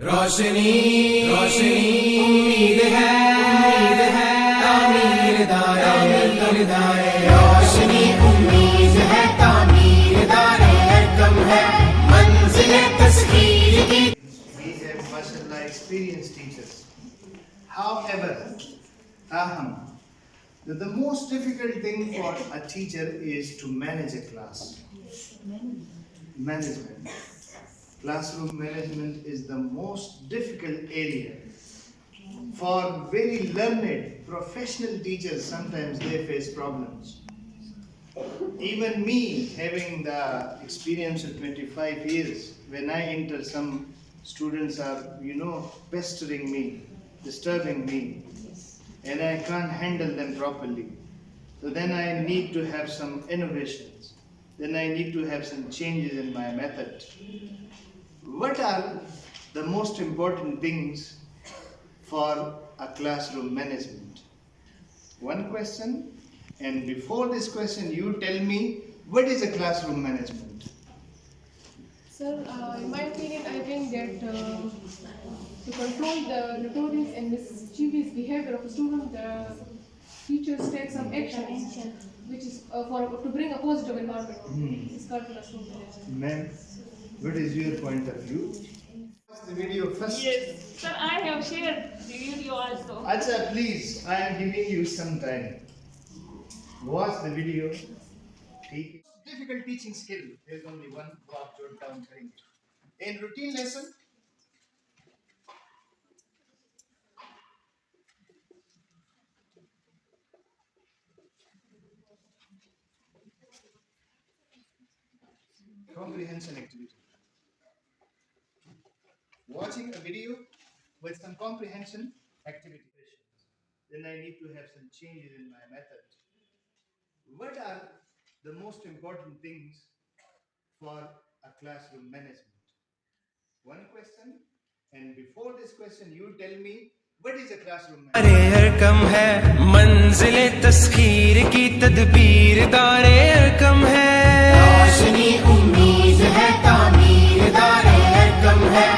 रोशनी रोशनी उम्मीद है तामीर दारे रोशनी उम्मीद है तामीर दारे कम है मंजिल तस्खीर की. We have mashallah experienced teachers. However, the most difficult thing for a teacher is to manage a class. Management. Classroom management is the most difficult area. For very learned professional teachers, sometimes they face problems. Even me, having the experience of 25 years, when I enter, some students are, pestering me, disturbing me, and I can't handle them properly. So then I need to have some innovations. Then I need to have some changes in my method. What are the most important things for a classroom management? One question, and before this question, you tell me, what is a classroom management? Sir, in my opinion, I think that to control the notorious and mischievous behavior of a student, the teachers take some action, which is to bring a positive environment. It's called classroom management. Ma'am, what is your point of view? Watch the video first. Yes, sir, I have shared the video also. Acha, please, I am giving you some time. Watch the video. Difficult teaching skill. There is only one wo aap jot down karenge. In routine lesson, comprehension activity. Watching a video with some comprehension activity. Then I need to have some changes in my method. What are the most important things for a classroom management? One question, and before this question, you tell me, what is a classroom management? दारे कम है मंजिल तस्खीर की तदबीर दारे कम है रोशनी उम्मीद है तामीर दारे कम है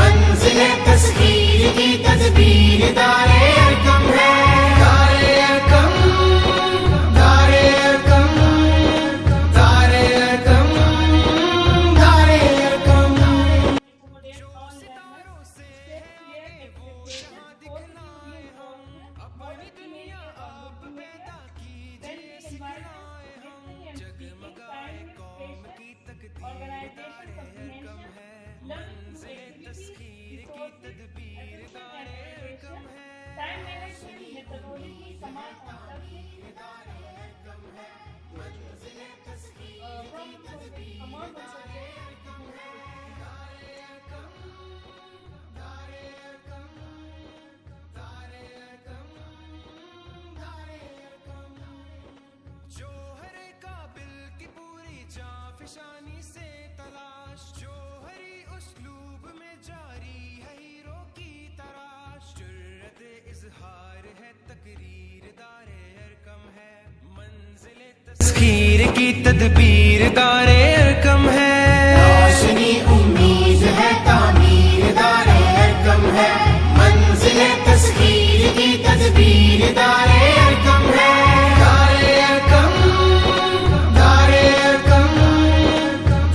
मंजिल तस्खीर की तदबीर दारे कम है दारे कम दारे कम दारे कम दारे कम अपनी दुनिया आप पैदा कीजिए सिखाए हम जगमगाए कौम की तकदीर दारे कम है मंजिल तस्खीर की तदबीर दारे कम है टाइम मैनेजमेंट मेथोडोलॉजी समान कॉन्सेप्ट दारे कम है मंजिल तस्खीर की तदबीर कमांड सब्जेक्ट कम है दारे कम दारे कम दारे कम दारे कम जोहरे काबिल की पूरी जाफिशानी से तलाश जोहरी उस्लूब में जारी है हीरो की तराश जुर्रत इजहार है तकरीर दारे कम है मंजिल तस्खीर की तदबीर दारे कम है रोशनी उम्मीद है तामीर दारे कम है मंजिल तस्खीर की तदबीर दारे कम है दारे कम दारे कम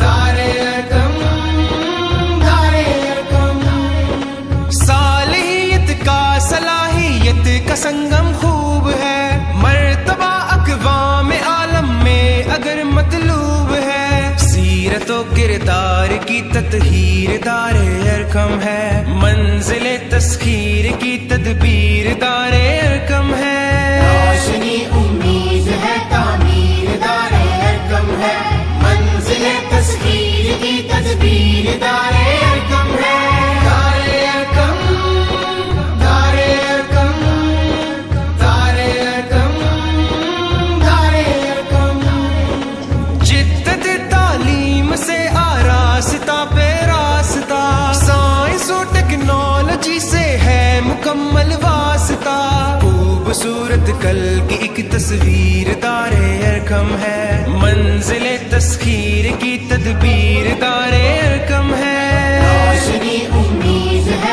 दारे कम दारे कम सालियत का सलाहियत का संगम खूब है मर्तबा अक़वाम आलम में अगर मतलूब है सीरत व किरदार की तत्हीर दारे अरकम है मंजिल तस्खीर की तदबीर दारे अरकम है रोशनी उम्मीद है तामीर दारे अरकम है मंजिल तस्खीर की तदबीर दारे अरकम है दारे अरकम दारे अरकम दारे अरकम दारे अरकम जिद्दत तालीम से आरास्ता पे रास्ता साइंस और टेक्नोलॉजी से है मुकम्मल वास्ता खूबसूरत कल की एक तस्वीर दारे अरकम है मंजिल तस्खीर की तदबीर दारे अरकम है रोशनी उम्मीद है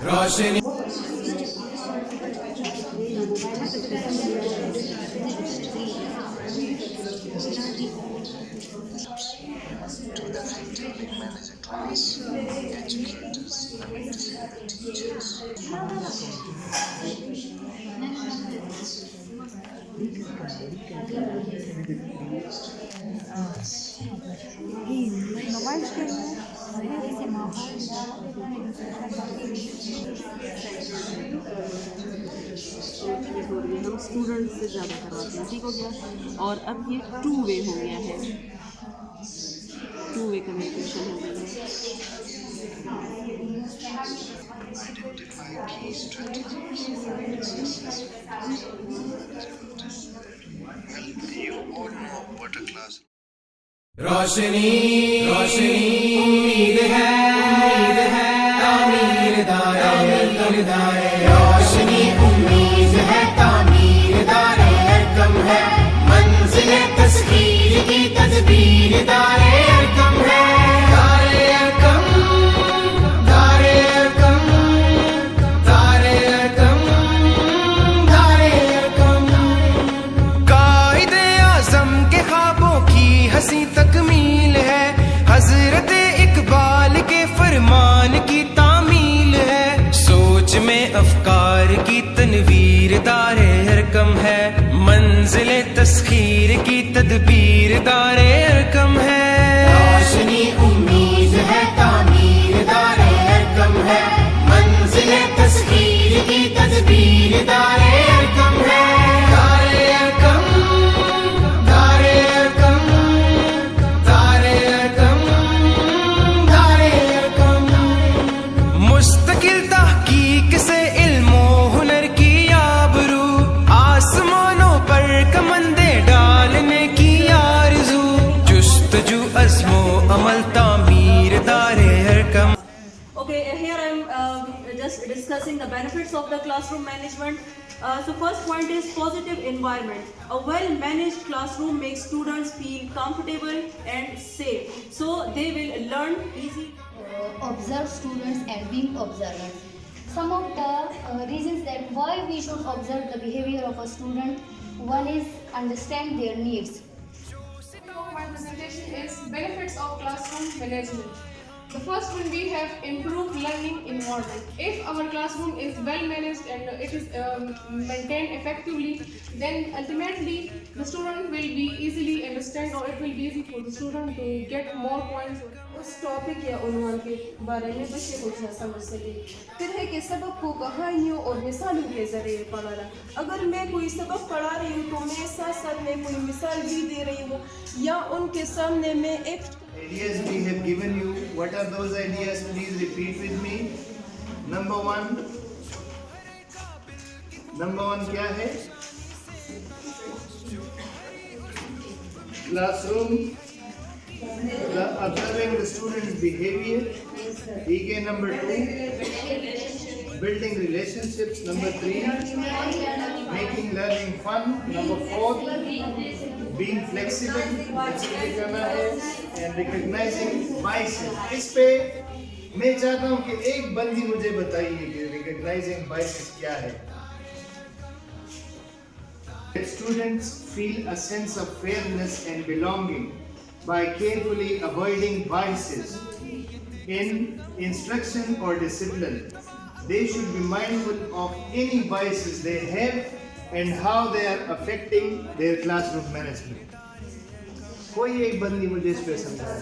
रोशनी हम स्टूडेंट से ज़्यादा करवाते हैं, ठीक हो गया। और अब ये 2 वे हो गया है, 2 वे कम्युनिकेशन हो गई है। रोशनी रोशनी उम्मीद है तामीरदार रोशनी उम्मीद है तामीरदार अरकम है मंजिल तस्खीर की तदबीरदार अरकम है दारे अरकम दारे अरकम दारे अरकम दारे अरकम कायदे आज़म के ख्वाबों की हंसी तकमील है हजरत इकबाल के फरमान की तामील है सोच में अफकार की तनवीर दारे अरकम है मंजिल तस्खीर की तदबीर दारे अरकम है रोशनी उम्मीद है तामीर दारे अरकम है मंजिल तस्खीर की तदबीर दारे अरकम है दारे अरकम दारे अरकम दारे अरकम दारे अरकम मुस्तकिल तहकीक से इल्मो हुनर की आबरू आसमानों पर कमंदे डालने की आरज़ू जुस्तजू अज़्मो अमल तामीर दारे Arkham Okay, here I am just discussing the benefits of the classroom management. So first point is positive environment. A well-managed classroom makes students feel comfortable and safe. So they will learn easy. Observe students and being observers. Some of the reasons that why we should observe the behavior of a student, one is understand their needs. My presentation is benefits of classroom management. The first one, we have improved learning environment. If our classroom is well managed and it is maintained effectively, then ultimately the student will be easily understand, or it will be easy for the student to get more points. उस topic या उन्वान के बारे में बच्चे को अच्छा समझ सके। फिर है कि सबक को कहानियों और मिसालों के जरिए पढ़ाना। अगर मैं कोई सबक पढ़ा रही हूँ तो मैं साथ साथ में कोई मिसाल भी दे रही हूँ या उनके सामने मैं एक Ideas we have given you. What are those ideas? Please repeat with me. Number one क्या है? Classroom, observing the students' behavior. ठीक है. Number 2, building relationships. Number 3, making learning fun. Number 4, being flexible, करना है, and recognizing biases. इस पे मैं चाहता हूँ कि एक बंदी मुझे बताइए कि recognizing biases क्या है. Students feel a sense of fairness and belonging by carefully avoiding biases in instruction or discipline. They should be mindful of any biases they have and how they are affecting their classroom management. कोई एक बंदी मुझे इस पे समझाए.